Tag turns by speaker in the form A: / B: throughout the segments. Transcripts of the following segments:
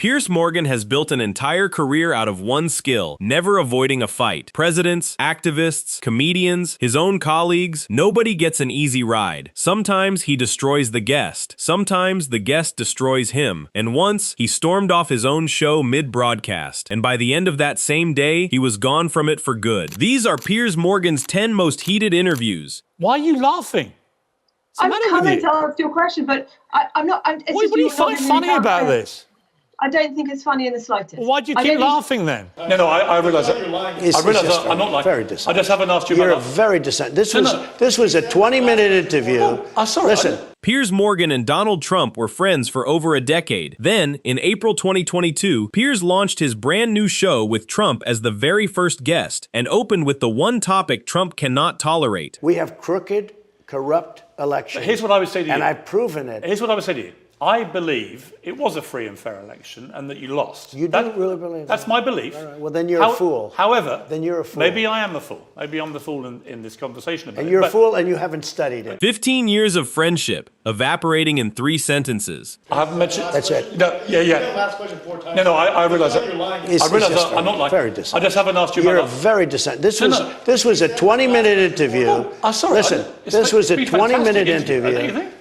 A: Piers Morgan has built an entire career out of one skill, never avoiding a fight. Presidents, activists, comedians, his own colleagues, nobody gets an easy ride. Sometimes he destroys the guest. Sometimes the guest destroys him. And once, he stormed off his own show mid-broadcast. And by the end of that same day, he was gone from it for good. These are Piers Morgan's 10 most heated interviews.
B: Why are you laughing?
C: I'm coming to answer your question, but I'm not.
B: What do you find funny about this?
C: I don't think it's funny in the slightest.
B: Well, why do you keep laughing then? No, I realise that. I'm not like.
D: Very dissent.
B: I just haven't asked you
D: You're
B: about
D: a very dissent. This was a 20-minute interview.
B: Sorry.
D: Listen.
A: Piers Morgan and Donald Trump were friends for over a decade. Then, in April 2022, Piers launched his brand new show with Trump as the very first guest and opened with the one topic Trump cannot tolerate.
D: We have crooked, corrupt elections.
B: Here's what I would say to you.
D: And I've proven it.
B: Here's what I would say to you. I believe it was a free and fair election and that you lost.
D: You don't really believe that?
B: That's my belief.
D: All right. Well, then you're a fool.
B: However,
D: then you're a fool.
B: Maybe I am a fool. Maybe I'm the fool in this conversation about it.
D: And you're a fool and you haven't studied it.
A: 15 years of friendship, evaporating in 3 sentences.
B: I haven't mentioned...
D: That's it.
B: No, yeah.
E: Last question 4 times.
B: No, I realise that. I realise that I'm not like...
D: Very dissent.
B: I just haven't asked you
D: You're
B: about...
D: a very dissent. This was a 20-minute interview.
B: Sorry.
D: Listen, this was a 20-minute interview.
B: Don't you think?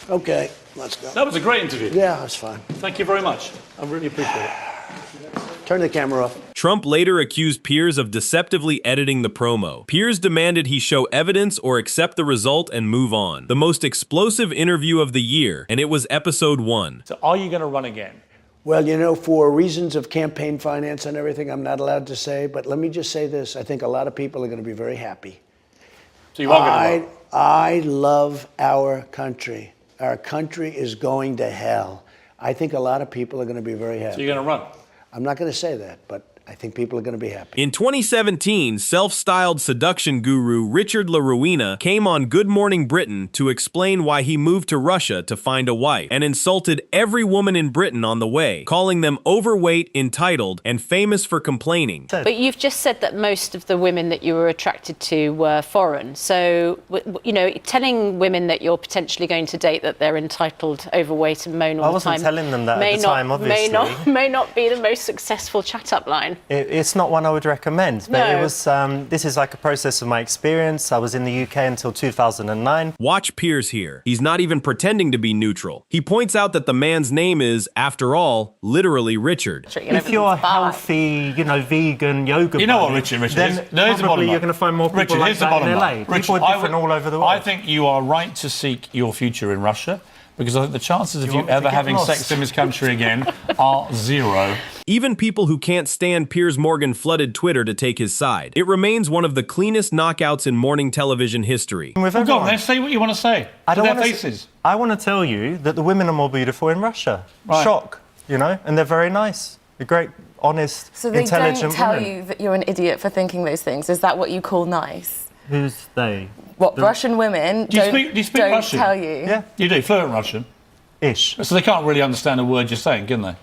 D: Okay, let's go.
B: That was a great interview.
D: Yeah, that's fine.
B: Thank you very much. I really appreciate it.
D: Turn the camera off.
A: Trump later accused Piers of deceptively editing the promo. Piers demanded he show evidence or accept the result and move on. The most explosive interview of the year, and it was episode 1.
B: So are you going to run again?
D: Well, you know, for reasons of campaign finance and everything, I'm not allowed to say, but let me just say this. I think a lot of people are going to be very happy.
B: So you are going to run?
D: I love our country. Our country is going to hell. I think a lot of people are going to be very happy.
B: So you're going to run?
D: I'm not going to say that, but I think people are going to be happy.
A: In 2017, self-styled seduction guru Richard LaRuina came on Good Morning Britain to explain why he moved to Russia to find a wife and insulted every woman in Britain on the way, calling them overweight, entitled, and famous for complaining.
F: But you've just said that most of the women that you were attracted to were foreign. So, you know, telling women that you're potentially going to date that they're entitled, overweight, and moan all the time.
G: I wasn't telling them that at the time, obviously.
F: May not be the most successful chat-up line.
G: It's not one I would recommend, but
F: No.
G: it was. This is like a process of my experience. I was in the UK until 2009.
A: Watch Piers here. He's not even pretending to be neutral. He points out that the man's name is, after all, literally Richard.
G: If you're healthy, you know, vegan, yoga,
B: you know what Richard
G: then
B: is?
G: probably you're going to find more people
B: Richard,
G: like
B: here's the
G: that
B: bottom
G: in LA.
B: line.
G: People are different all over the world.
B: I think you are right to seek your future in Russia, because I think the chances of you ever having sex in this country again are 0.
A: Even people who can't stand Piers Morgan flooded Twitter to take his side. It remains one of the cleanest knockouts in morning television history.
B: Well, go on, then say what you want to say to their faces.
G: I want to tell you that the women are more beautiful in Russia.
B: Right.
G: Shock, you know, and they're very nice. They're great, honest,
H: so they
G: intelligent
H: don't tell
G: women.
H: you that you're an idiot for thinking those things. Is that what you call nice?
G: Who's they?
H: What, Russian women
B: do you speak Russian?
H: Tell you.
G: Yeah.
B: You do, fluent Russian?
G: Ish.
B: So they can't really understand a word you're saying, can they?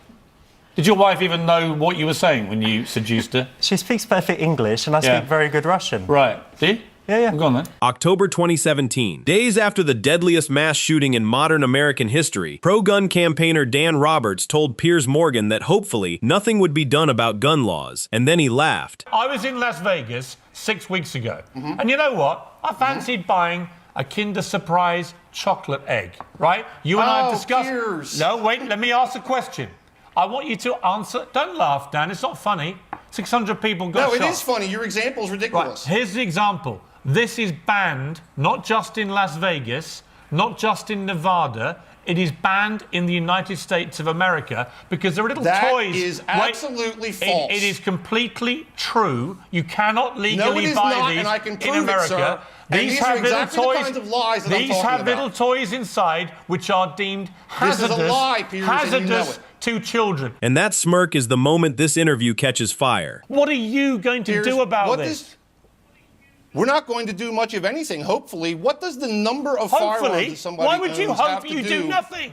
B: Did your wife even know what you were saying when you seduced her?
G: She speaks perfect English and I speak very good Russian.
B: Right. Do you?
G: Yeah.
B: Well, go on then.
A: October 2017. Days after the deadliest mass shooting in modern American history, pro-gun campaigner Dan Roberts told Piers Morgan that hopefully nothing would be done about gun laws. And then he laughed.
B: I was in Las Vegas 6 weeks ago. And you know what? I fancied buying a Kinder Surprise chocolate egg, right? You and I discussed...
E: Piers.
B: No, wait, let me ask a question. I want you to answer... Don't laugh, Dan, it's not funny. 600 people got shot.
E: No, it is funny. Your example is ridiculous.
B: Right, here's the example. This is banned, not just in Las Vegas, not just in Nevada. It is banned in the United States of America because there are little toys...
E: That is absolutely false.
B: It is completely true. You cannot legally
E: no, it is
B: buy
E: not,
B: these
E: and I can prove
B: in America.
E: It, sir. These
B: have
E: are
B: little
E: exactly
B: toys.
E: The kinds of lies that
B: these
E: I'm talking
B: have little
E: about.
B: toys inside which are deemed hazardous.
E: This is a lie, Piers, and you know it.
B: To children.
A: And that smirk is the moment this interview catches fire.
B: What are you going to do about this?
E: We're not going to do much of anything, hopefully. What does the number of firearms that somebody
B: Why would you
E: owns
B: hope
E: have to
B: you do nothing?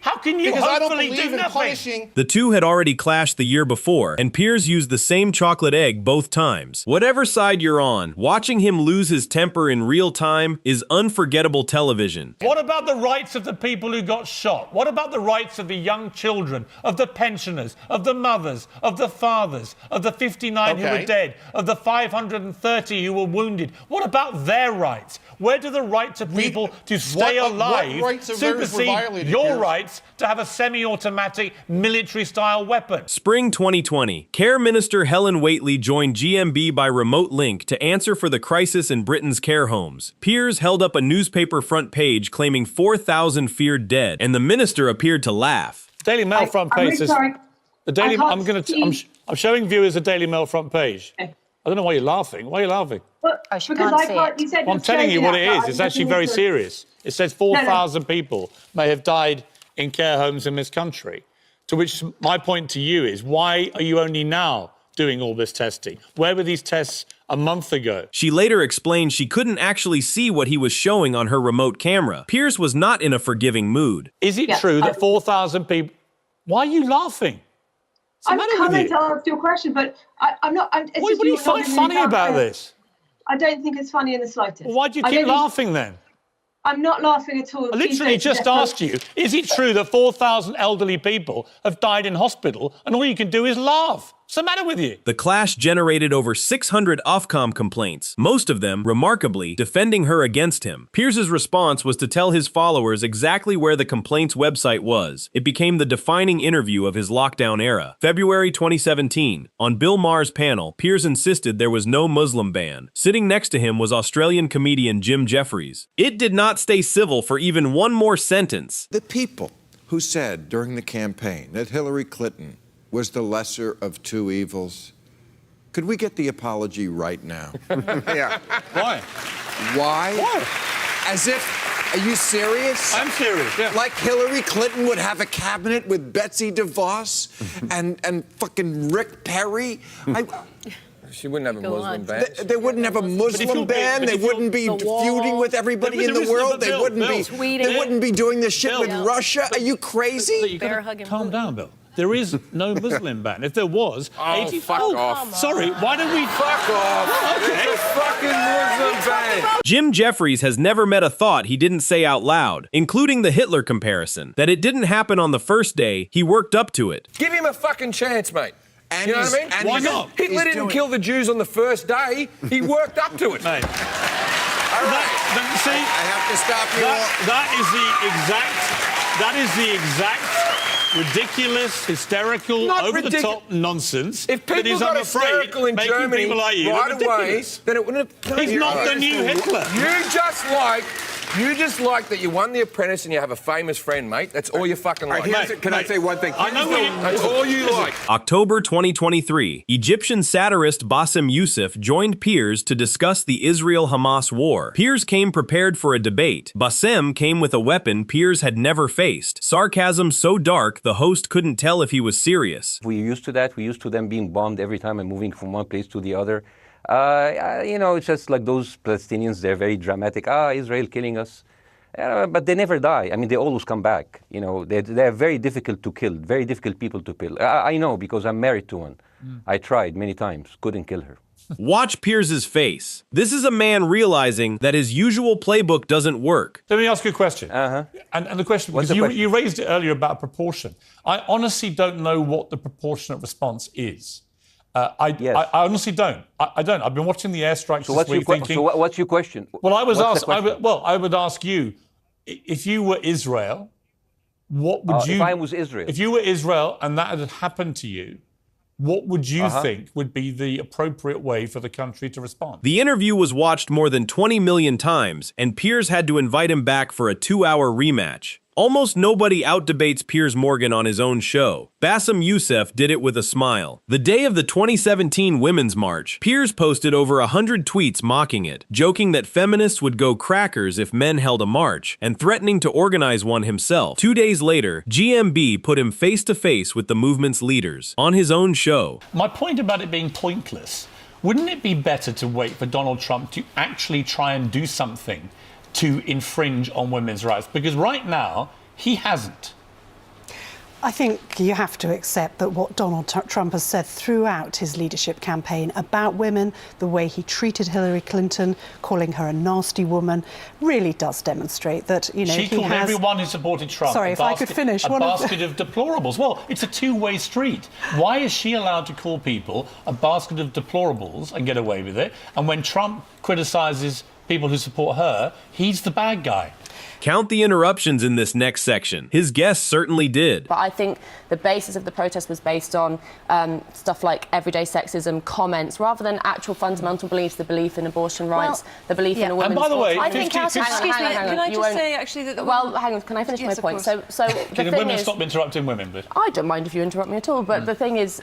B: How can you
E: Because I don't
B: hopefully do
E: believe in
B: nothing?
E: punishing.
A: The two had already clashed the year before, and Piers used the same chocolate egg both times. Whatever side you're on, watching him lose his temper in real time is unforgettable television.
B: What about the rights of the people who got shot? What about the rights of the young children, of the pensioners, of the mothers, of the fathers, of the 59 who were dead, of the 530 who were wounded? What about their rights? Where do the rights of people to stay alive
E: what rights of theirs were
B: supersede
E: violated,
B: your
E: Piers?
B: rights to have a semi-automatic military-style weapon?
A: Spring 2020, Care Minister Helen Whately joined GMB by remote link to answer for the crisis in Britain's care homes. Piers held up a newspaper front page claiming 4,000 feared dead, and the minister appeared to laugh.
B: Daily Mail front page says... The Daily, I'm showing viewers the Daily Mail front page.
C: Okay.
B: I don't know why you're laughing. Why are you laughing?
C: Well,
F: she
C: because
F: can't
C: I
F: see
C: can't.
F: it.
C: You said
B: I'm telling you what it is.
C: that,
B: It's
C: but
B: actually
C: I'm
B: very
C: looking
B: serious. It says 4,000 people may have died in care homes in this country. To which my point to you is, why are you only now doing all this testing? Where were these tests a month ago?
A: She later explained she couldn't actually see what he was showing on her remote camera. Piers was not in a forgiving mood.
B: Is it true that 4,000 people... Why are you laughing?
C: I'm coming to answer your question, but I'm not.
B: What do you find funny about this?
C: I don't think it's funny in the slightest.
B: Well, why do you keep laughing then?
C: I'm not laughing at all.
B: I literally just asked you, is it true that 4,000 elderly people have died in hospital and all you can do is laugh? What's the matter with you?
A: The clash generated over 600 Ofcom complaints, most of them, remarkably, defending her against him. Piers's response was to tell his followers exactly where the complaint's website was. It became the defining interview of his lockdown era. February 2017, on Bill Maher's panel, Piers insisted there was no Muslim ban. Sitting next to him was Australian comedian Jim Jefferies. It did not stay civil for even one more sentence.
I: The people who said during the campaign that Hillary Clinton was the lesser of two evils. Could we get the apology right now?
E: Yeah.
B: Why?
I: Why?
B: Why?
I: As if, are you serious?
B: I'm serious, yeah.
I: Like Hillary Clinton would have a cabinet with Betsy DeVos and fucking Rick Perry?
J: She wouldn't have a Muslim ban.
I: They wouldn't have a Muslim ban. They wouldn't be feuding with everybody in the world. They wouldn't be doing this shit with Russia. Are you crazy?
B: Calm down, Bill. There is no Muslim ban. If there was,
J: fuck off.
B: Sorry, why don't we...
J: Fuck off.
B: Okay.
J: It's a fucking Muslim ban.
A: Jim Jefferies has never met a thought he didn't say out loud, including the Hitler comparison. That it didn't happen on the first day, he worked up to it.
J: Give him a fucking chance, mate.
I: And
J: you know what I mean?
B: Why not?
J: Hitler didn't kill the Jews on the first day. He worked up to it.
B: Mate.
J: All right.
B: See,
I: I have to stop you all.
B: That is the exact ridiculous, hysterical, over-the-top nonsense.
J: If
B: that
J: people
B: is,
J: got
B: I'm afraid,
J: hysterical in
B: making
J: Germany
B: people like you
J: right away,
B: ridiculous.
J: then it wouldn't have...
B: He's not the new Hitler.
J: You just like that you won The Apprentice and you have a famous friend, mate. That's all you fucking like.
E: Can I say one thing?
J: That's all you like.
A: October 2023, Egyptian satirist Bassem Youssef joined Piers to discuss the Israel-Hamas war. Piers came prepared for a debate. Bassem came with a weapon Piers had never faced. Sarcasm so dark, the host couldn't tell if he was serious.
K: We're used to that. We're used to them being bombed every time and moving from one place to the other. It's just like those Palestinians, they're very dramatic. Israel killing us. But they never die. I mean, they always come back. They're very difficult to kill, very difficult people to kill. I know because I'm married to one. I tried many times, couldn't kill her.
A: Watch Piers's face. This is a man realizing that his usual playbook doesn't work.
B: Let me ask you a question.
K: Uh-huh.
B: And the question,
K: What's
B: because
K: the question?
B: you raised it earlier about proportion. I honestly don't know what the proportionate response is. I honestly don't. I don't. I've been watching the airstrikes this week thinking...
K: So what's your question?
B: Well, I would ask you, if you were Israel, what would you...
K: If I was Israel?
B: If you were Israel and that had happened to you, what would you think would be the appropriate way for the country to respond?
A: The interview was watched more than 20 million times, and Piers had to invite him back for a 2-hour rematch. Almost nobody outdebates Piers Morgan on his own show. Bassem Youssef did it with a smile. The day of the 2017 Women's March, Piers posted over 100 tweets mocking it, joking that feminists would go crackers if men held a march, and threatening to organize one himself. 2 days later, GMB put him face-to-face with the movement's leaders on his own show.
B: My point about it being pointless, wouldn't it be better to wait for Donald Trump to actually try and do something to infringe on women's rights? Because right now, he hasn't.
L: I think you have to accept that what Donald Trump has said throughout his leadership campaign about women, the way he treated Hillary Clinton, calling her a nasty woman, really does demonstrate that, you know,
B: she called everyone who supported Trump
L: a
B: basket of deplorables. Well, it's a two-way street. Why is she allowed to call people a basket of deplorables and get away with it? And when Trump criticises people who support her, he's the bad guy.
A: Count the interruptions in this next section. His guests certainly did.
H: But I think the basis of the protest was based on stuff like everyday sexism, comments, rather than actual fundamental beliefs, the belief in abortion rights, the belief in a woman's...
B: And by the way,
H: I think
F: can I just say, actually, that...
H: Well, hang on, can I finish my point? So
B: Can women stop interrupting women, but...
H: I don't mind if you interrupt me at all, but the thing is...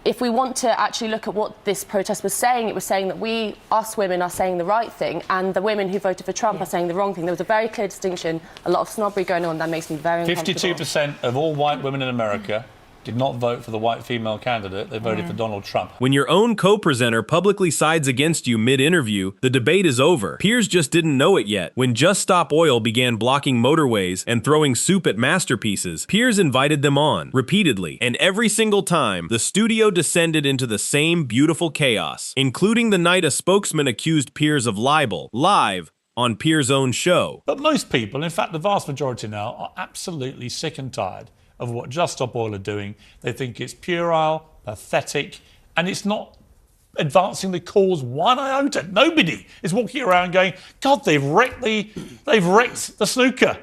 H: if we want to actually look at what this protest was saying, it was saying that us women, are saying the right thing, and the women who voted for Trump are saying the wrong thing. There was a very clear distinction, a lot of snobbery going on. That makes me very uncomfortable.
B: 52% of all white women in America did not vote for the white female candidate. They voted for Donald Trump.
A: When your own co-presenter publicly sides against you mid-interview, the debate is over. Piers just didn't know it yet. When Just Stop Oil began blocking motorways and throwing soup at masterpieces, Piers invited them on, repeatedly. And every single time, the studio descended into the same beautiful chaos, including the night a spokesman accused Piers of libel, live on Piers' own show.
B: But most people, in fact the vast majority now, are absolutely sick and tired of what Just Stop Oil are doing. They think it's puerile, pathetic, and it's not advancing the cause one iota. Nobody is walking around going, God, they've wrecked the snooker.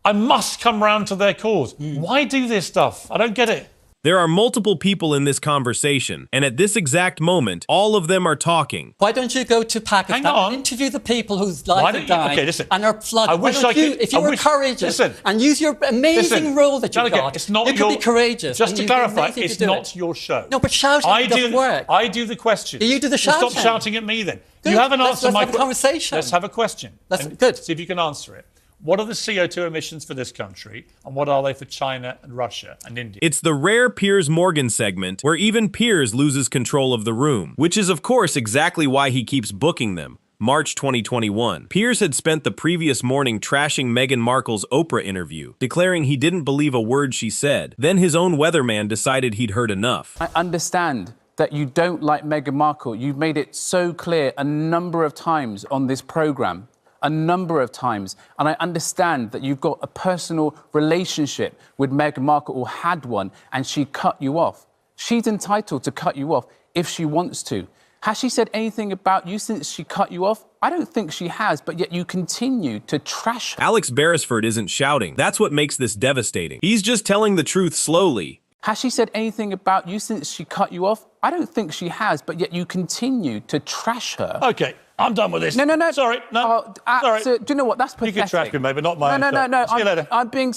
B: I must come round to their cause. Why do this stuff? I don't get it.
A: There are multiple people in this conversation, and at this exact moment, all of them are talking.
M: Why don't you go to Pakistan and interview the people whose lives are dying and are flooded? If you were courageous and use your amazing role that you've got, you could be courageous.
B: Just to clarify, it's not your show.
M: No, but shouting doesn't work.
B: I do the question.
M: You do the shouting.
B: Stop shouting at me then.
M: Good.
B: You haven't answered my question.
M: Let's have a conversation.
B: Let's have a question.
M: That's good.
B: See if you can answer it. What are the CO2 emissions for this country, and what are they for China and Russia and India?
A: It's the rare Piers Morgan segment where even Piers loses control of the room, which is of course exactly why he keeps booking them. March 2021. Piers had spent the previous morning trashing Meghan Markle's Oprah interview, declaring he didn't believe a word she said. Then his own weatherman decided he'd heard enough.
N: I understand that you don't like Meghan Markle. You've made it so clear a number of times on this programme. A number of times. And I understand that you've got a personal relationship with Meghan Markle, or had one, and she cut you off. She's entitled to cut you off if she wants to. Has she said anything about you since she cut you off? I don't think she has, but yet you continue to trash her.
A: Alex Beresford isn't shouting. That's what makes this devastating. He's just telling the truth slowly.
N: Has she said anything about you since she cut you off? I don't think she has, but yet you continue to trash her.
B: Okay. I'm done with this.
N: No.
B: Sorry, no. Sorry.
N: So, do you know what? That's pathetic.
B: You can trash me, maybe not my
N: No.
B: See you later.
N: I'm being...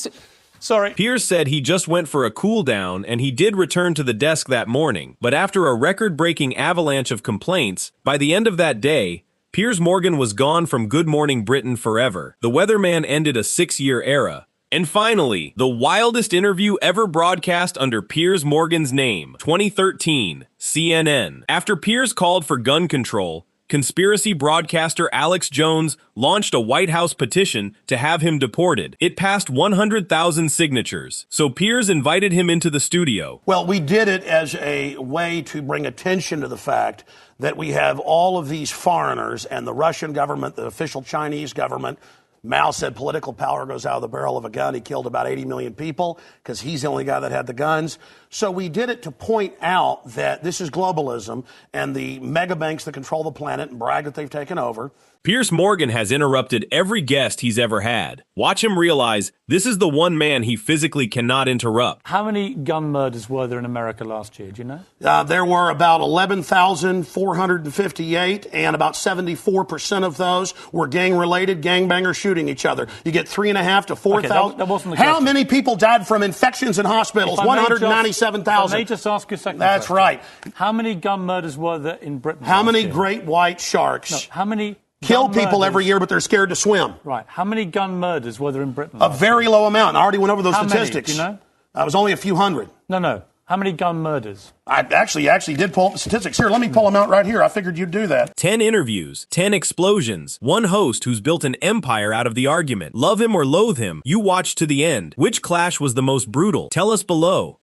B: Sorry.
A: Piers said he just went for a cool down, and he did return to the desk that morning. But after a record-breaking avalanche of complaints, by the end of that day, Piers Morgan was gone from Good Morning Britain forever. The weatherman ended a 6-year era. And finally, the wildest interview ever broadcast under Piers Morgan's name, 2013, CNN. After Piers called for gun control, conspiracy broadcaster Alex Jones launched a White House petition to have him deported. It passed 100,000 signatures, so Piers invited him into the studio.
O: Well, we did it as a way to bring attention to the fact that we have all of these foreigners, and the Russian government, the official Chinese government. Mao said political power goes out of the barrel of a gun. He killed about 80 million people because he's the only guy that had the guns. So we did it to point out that this is globalism, and the mega banks that control the planet and brag that they've taken over.
A: Piers Morgan has interrupted every guest he's ever had. Watch him realize this is the one man he physically cannot interrupt.
B: How many gun murders were there in America last year? Do you know?
O: There were about 11,458, and about 74% of those were gang-related, gangbangers shooting each other. You get 3,500 to 4,000.
B: That wasn't the
O: How
B: question.
O: many people died from infections in hospitals? 197,000.
B: Let me just ask you a second
O: That's
B: question.
O: right.
B: How many gun murders were there in Britain?
O: How
B: last
O: many
B: year?
O: great white sharks?
B: No, how many
O: kill people every year, but they're scared to swim?
B: Right. How many gun murders were there in Britain?
O: A very low amount. I already went over those
B: How
O: statistics.
B: Many? Do you know?
O: It was only a few hundred.
B: No. How many gun murders?
O: I actually did pull up the statistics. Here, let me pull them out right here. I figured you'd do that.
A: 10 interviews, 10 explosions, one host who's built an empire out of the argument. Love him or loathe him, you watched to the end. Which clash was the most brutal? Tell us below.